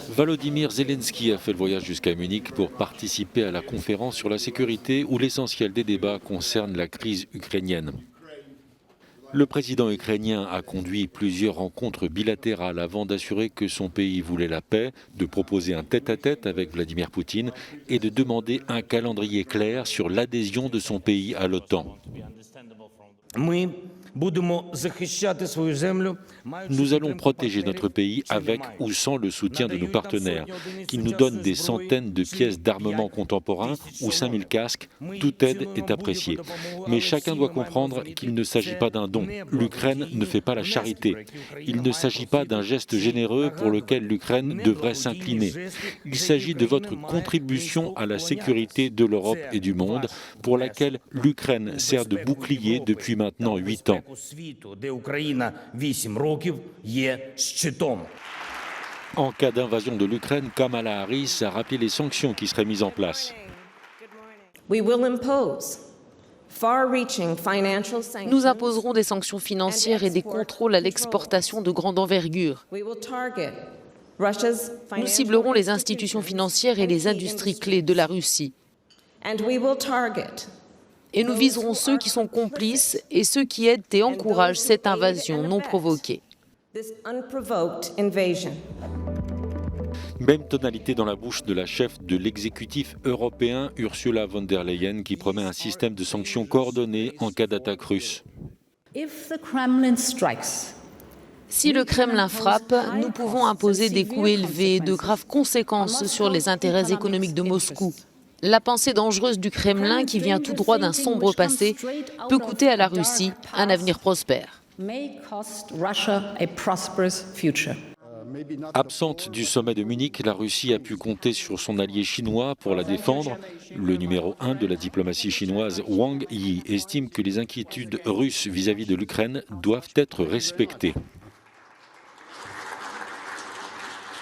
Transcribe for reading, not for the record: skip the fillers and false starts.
Volodymyr Zelensky a fait le voyage jusqu'à Munich pour participer à la conférence sur la sécurité où l'essentiel des débats concerne la crise ukrainienne. Le président ukrainien a conduit plusieurs rencontres bilatérales avant d'assurer que son pays voulait la paix, de proposer un tête-à-tête avec Vladimir Poutine et de demander un calendrier clair sur l'adhésion de son pays à l'OTAN. Nous allons protéger notre pays avec ou sans le soutien de nos partenaires, qui nous donnent des centaines de pièces d'armement contemporain ou 5000 casques. Toute aide est appréciée. Mais chacun doit comprendre qu'il ne s'agit pas d'un don. L'Ukraine ne fait pas la charité. Il ne s'agit pas d'un geste généreux pour lequel l'Ukraine devrait s'incliner. Il s'agit de votre contribution à la sécurité de l'Europe et du monde, pour laquelle l'Ukraine sert de bouclier depuis maintenant 8 ans. En cas d'invasion de l'Ukraine, Kamala Harris a rappelé les sanctions qui seraient mises en place. Nous imposerons des sanctions financières et des contrôles à l'exportation de grande envergure. Nous ciblerons les institutions financières et les industries clés de la Russie. Et nous viserons ceux qui sont complices et ceux qui aident et encouragent cette invasion non provoquée. Même tonalité dans la bouche de la chef de l'exécutif européen, Ursula von der Leyen, qui promet un système de sanctions coordonnées en cas d'attaque russe. Si le Kremlin frappe, nous pouvons imposer des coûts élevés et de graves conséquences sur les intérêts économiques de Moscou. La pensée dangereuse du Kremlin, qui vient tout droit d'un sombre passé, peut coûter à la Russie un avenir prospère. Absente du sommet de Munich, la Russie a pu compter sur son allié chinois pour la défendre. Le numéro 1 de la diplomatie chinoise, Wang Yi, estime que les inquiétudes russes vis-à-vis de l'Ukraine doivent être respectées.